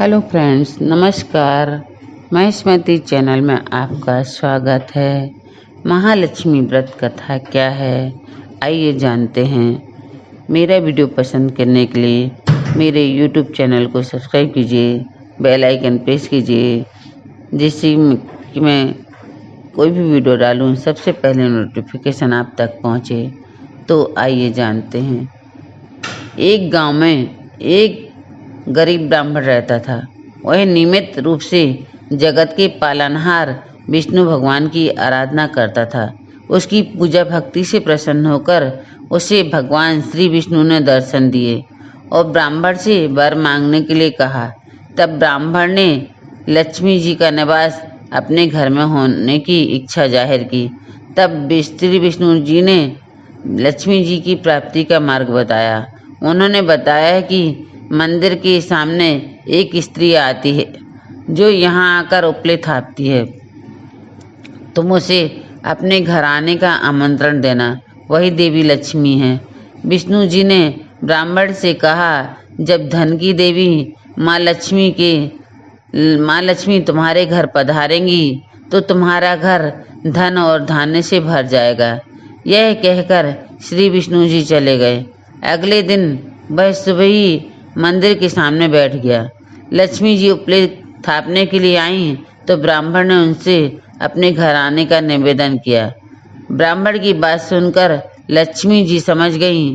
Hello friends, नमस्कार। मैं स्मृति channel में आपका स्वागत है। महालक्ष्मी व्रत कथा क्या है, आइए जानते हैं। मेरा वीडियो पसंद करने के लिए मेरे यूट्यूब चैनल को सब्सक्राइब कीजिए, बेल आइकन प्रेस कीजिए, जिससे कि मैं कोई भी वीडियो डालूं सबसे पहले नोटिफिकेशन आप तक पहुंचे। तो आइए जानते हैं। एक गांव में एक गरीब ब्राह्मण रहता था। वह नियमित रूप से जगत के पालनहार विष्णु भगवान की आराधना करता था। उसकी पूजा भक्ति से प्रसन्न होकर उसे भगवान श्री विष्णु ने दर्शन दिए और ब्राह्मण से वर मांगने के लिए कहा। तब ब्राह्मण ने लक्ष्मी जी का निवास अपने घर में होने की इच्छा जाहिर की। तब श्री विष्णु जी ने लक्ष्मी जी की प्राप्ति का मार्ग बताया। उन्होंने बताया कि मंदिर के सामने एक स्त्री आती है जो यहाँ आकर उपले थापती है। तुम उसे अपने घर आने का आमंत्रण देना, वही देवी लक्ष्मी है। विष्णु जी ने ब्राह्मण से कहा, जब धन की देवी माँ लक्ष्मी तुम्हारे घर पधारेंगी तो तुम्हारा घर धन और धान्य से भर जाएगा। यह कहकर श्री विष्णु जी चले गए। अगले दिन वह सुबह ही मंदिर के सामने बैठ गया। लक्ष्मी जी उपले थापने के लिए आईं तो ब्राह्मण ने उनसे अपने घर आने का निवेदन किया। ब्राह्मण की बात सुनकर लक्ष्मी जी समझ गईं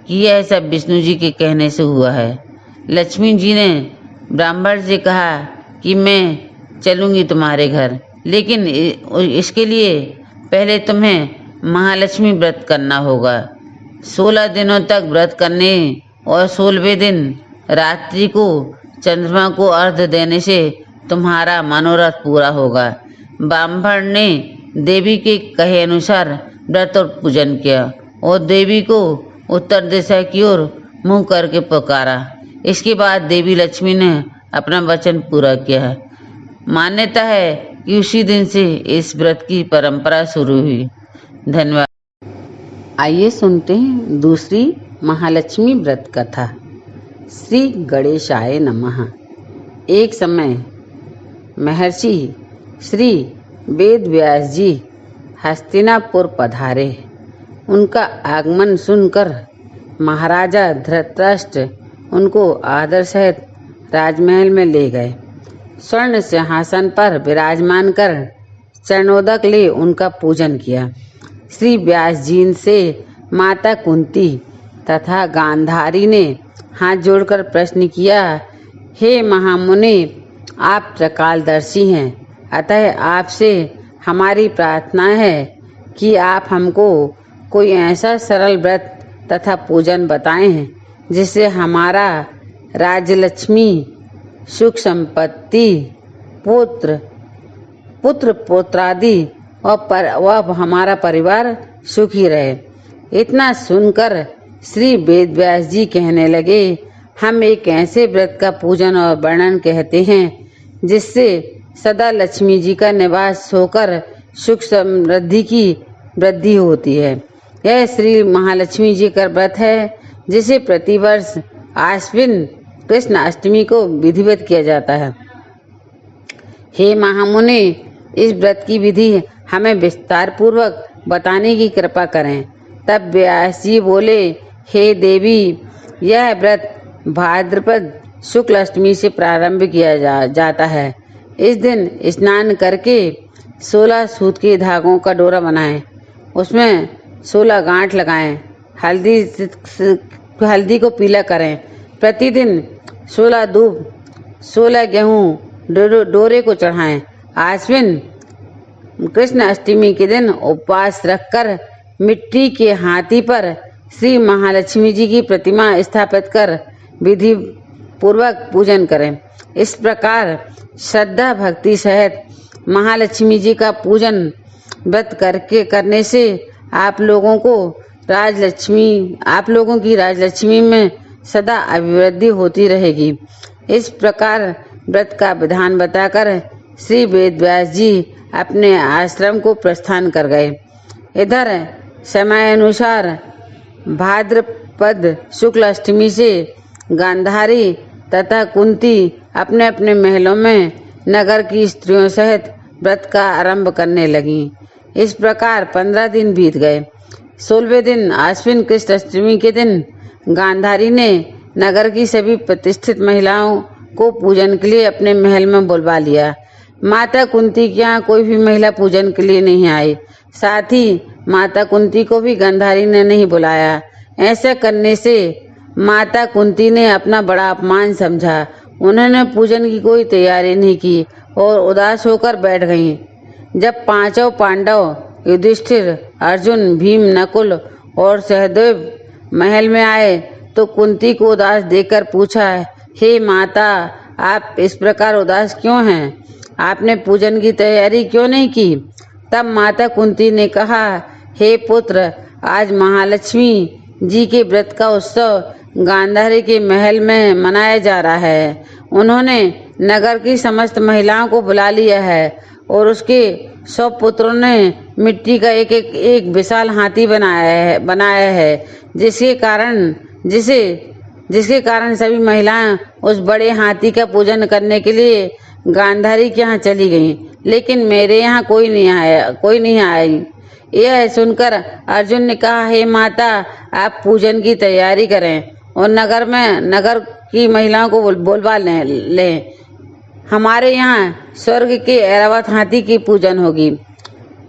कि यह सब विष्णु जी के कहने से हुआ है। लक्ष्मी जी ने ब्राह्मण से कहा कि मैं चलूँगी तुम्हारे घर, लेकिन इसके लिए पहले तुम्हें महालक्ष्मी व्रत करना होगा। 16 दिनों तक व्रत करने और 16वें दिन रात्रि को चंद्रमा को अर्घ्य देने से तुम्हारा मनोरथ पूरा होगा। ब्राह्मण ने देवी के कहे अनुसार व्रत और पूजन किया और देवी को उत्तर दिशा की ओर मुंह करके पुकारा। इसके बाद देवी लक्ष्मी ने अपना वचन पूरा किया। मान्यता है कि उसी दिन से इस व्रत की परंपरा शुरू हुई। धन्यवाद। आइए सुनते हैं दूसरी महालक्ष्मी व्रत कथा। श्री गणेशाय नमः। एक समय महर्षि श्री वेद व्यास जी हस्तिनापुर पधारे। उनका आगमन सुनकर महाराजा धृतराष्ट्र उनको आदर सहित राजमहल में ले गए। स्वर्ण सिंहासन पर विराजमान कर चरणोदक ले उनका पूजन किया। श्री व्यास जी से माता कुंती तथा गांधारी ने हाथ जोड़कर प्रश्न किया, हे महामुनि, आप त्रिकालदर्शी हैं, अतः आपसे हमारी प्रार्थना है कि आप हमको कोई ऐसा सरल व्रत तथा पूजन बताएं जिससे हमारा राजलक्ष्मी, सुख संपत्ति, पुत्र पौत्रादि और हमारा परिवार सुखी रहे। इतना सुनकर श्री वेदव्यास जी कहने लगे, हम एक ऐसे व्रत का पूजन और वर्णन कहते हैं जिससे सदा लक्ष्मी जी का निवास होकर सुख समृद्धि की वृद्धि होती है। यह श्री महालक्ष्मी जी का व्रत है जिसे प्रतिवर्ष आश्विन कृष्ण अष्टमी को विधिवत किया जाता है। हे महामुनि, इस व्रत की विधि हमें विस्तार पूर्वक बताने की कृपा करें। तब व्यास जी बोले, हे देवी, यह व्रत भाद्रपद शुक्ल अष्टमी से प्रारंभ किया जाता है। इस दिन स्नान करके 16 सूत के धागों का डोरा बनाएं, उसमें 16 गांठ लगाएं, हल्दी को पीला करें। प्रतिदिन 16 दूब 16 गेहूँ डोरे को चढ़ाएं। आश्विन कृष्ण अष्टमी के दिन उपवास रखकर मिट्टी के हाथी पर श्री महालक्ष्मी जी की प्रतिमा स्थापित कर विधि पूर्वक पूजन करें। इस प्रकार श्रद्धा भक्ति सहित महालक्ष्मी जी का पूजन व्रत करने से आप लोगों की राजलक्ष्मी में सदा अभिवृद्धि होती रहेगी। इस प्रकार व्रत का विधान बताकर श्री वेदव्यास जी अपने आश्रम को प्रस्थान कर गए। इधर समय अनुसार भाद्रपद शुक्ल अष्टमी से गांधारी तथा कुंती अपने अपने महलों में नगर की स्त्रियों सहित व्रत का आरंभ करने लगीं। इस प्रकार 15 दिन बीत गए। 16वें दिन आश्विन कृष्ण अष्टमी के दिन गांधारी ने नगर की सभी प्रतिष्ठित महिलाओं को पूजन के लिए अपने महल में बुलवा लिया। माता कुंती के यहाँ कोई भी महिला पूजन के लिए नहीं आई। साथ ही माता कुंती को भी गांधारी ने नहीं बुलाया। ऐसा करने से माता कुंती ने अपना बड़ा अपमान समझा। उन्होंने पूजन की कोई तैयारी नहीं की और उदास होकर बैठ गईं। जब पांचों पांडव युधिष्ठिर, अर्जुन, भीम, नकुल और सहदेव महल में आए तो कुंती को उदास देखकर पूछा, हे माता, आप इस प्रकार उदास क्यों हैं? आपने पूजन की तैयारी क्यों नहीं की? तब माता कुंती ने कहा, हे पुत्र, आज महालक्ष्मी जी के व्रत का उत्सव गांधारी के महल में मनाया जा रहा है। उन्होंने नगर की समस्त महिलाओं को बुला लिया है और उसके 100 पुत्रों ने मिट्टी का एक विशाल हाथी बनाया है जिसके कारण सभी महिलाएं उस बड़े हाथी का पूजन करने के लिए गांधारी के यहाँ चली गईं, लेकिन मेरे यहाँ कोई नहीं आई। यह सुनकर अर्जुन ने कहा, हे माता, आप पूजन की तैयारी करें और नगर की महिलाओं को बुलवा लें। हमारे यहाँ स्वर्ग के ऐरावत हाथी की पूजन होगी।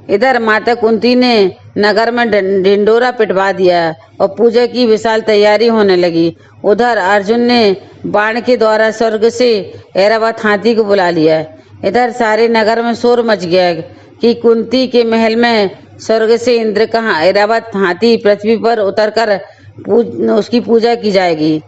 इधर माता कुंती ने नगर में ढिंडोरा पिटवा दिया और पूजा की विशाल तैयारी होने लगी। उधर अर्जुन ने बाण के द्वारा स्वर्ग से ऐरावत हाथी को बुला लिया। इधर सारे नगर में शोर मच गया कि कुंती के महल में स्वर्ग से इंद्र का ऐरावत हाथी पृथ्वी पर उतरकर उसकी पूजा की जाएगी।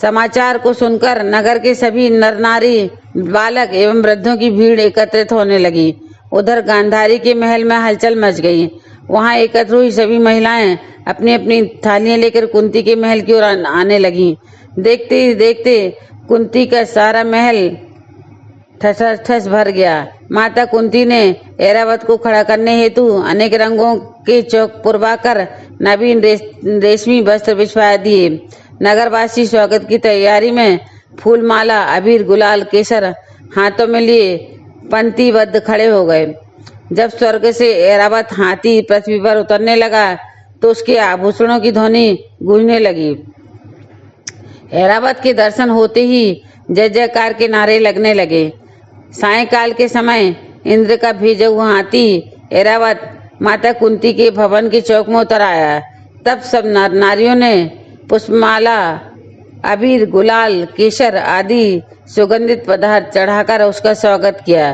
समाचार को सुनकर नगर के सभी नर नारी, बालक एवं वृद्धों की भीड़ एकत्रित होने लगी। उधर गांधारी के महल में हलचल मच गई। वहां एकत्र हुई सभी महिलाएं अपनी अपनी थालियां लेकर कुंती के महल की ओर आने लगीं। देखते ही देखते कुंती का सारा महल ठस भर गया। माता कुंती ने ऐरावत को खड़ा करने हेतु अनेक रंगों के चौक पुरवाकर नवीन रेशमी वस्त्र बिछवा दिए। नगरवासी स्वागत की तैयारी में फूल, माला, अबीर, गुलाल, केसर हाथों में लिए पंक्तिबद्ध खड़े हो गए। जब स्वर्ग से ऐरावत हाथी पृथ्वी पर उतरने लगा तो उसके आभूषणों की ध्वनि गूंजने लगी। ऐरावत के दर्शन होते ही जय जयकार के नारे लगने लगे। सायंकाल के समय इंद्र का भेजा हुआ हाथी ऐरावत माता कुंती के भवन के चौक में उतर आया। तब सब नारियों ने पुष्पमाला, अबीर, गुलाल, केसर आदि सुगंधित पदार्थ चढ़ाकर उसका स्वागत किया।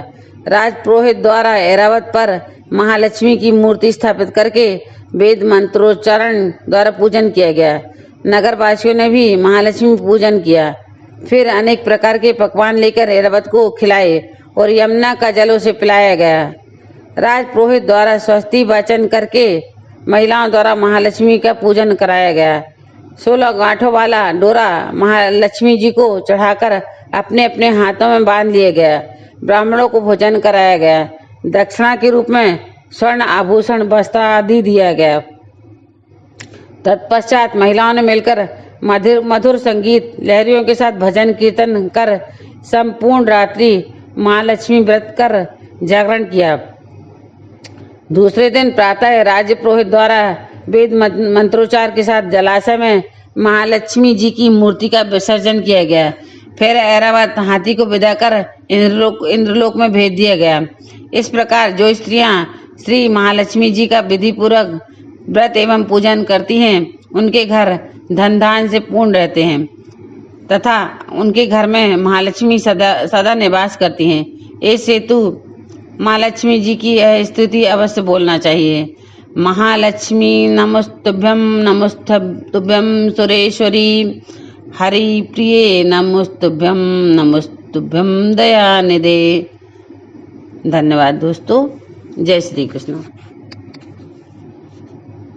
राजपुरोहित द्वारा ऐरावत पर महालक्ष्मी की मूर्ति स्थापित करके वेद मंत्रोच्चारण द्वारा पूजन किया गया। नगरवासियों ने भी महालक्ष्मी पूजन किया। फिर अनेक प्रकार के पकवान लेकर ऐरावत को खिलाए और यमुना का जल उसे पिलाया गया। राजपुरोहित द्वारा स्वस्ति वाचन करके महिलाओं द्वारा महालक्ष्मी का पूजन कराया गया। 16 गांठों वाला डोरा महालक्ष्मी जी को चढ़ाकर अपने अपने हाथों में बांध लिया गया। ब्राह्मणों को भोजन कराया गया। दक्षिणा के रूप में स्वर्ण आभूषण, वस्त्र आदि दिया गया। तत्पश्चात महिलाओं ने मिलकर मधुर संगीत लहरियों के साथ भजन कीर्तन कर संपूर्ण रात्रि महालक्ष्मी व्रत कर जागरण किया। दूसरे दिन प्रातः राज्य पुरोहित द्वारा वेद मंत्रोच्चार के साथ जलाशय में महालक्ष्मी जी की मूर्ति का विसर्जन किया गया। फिर ऐरावत हाथी को विदा कर इंद्रलोक में भेज दिया गया। इस प्रकार जो स्त्रियां श्री महालक्ष्मी जी का विधि पूर्वक व्रत एवं पूजन करती हैं उनके घर धन धान्य से पूर्ण रहते हैं तथा उनके घर में महालक्ष्मी सदा निवास करती हैं। इस हेतु महालक्ष्मी जी की यह स्तुति अवश्य बोलना चाहिए। महालक्ष्मी नमस्तुभ्यं नमस्तुभ्यं सुरेश्वरी हरि प्रिये नमस्तुभ्यं नमस्तुभ्यं दयानिधे। धन्यवाद दोस्तों। जय श्री कृष्ण।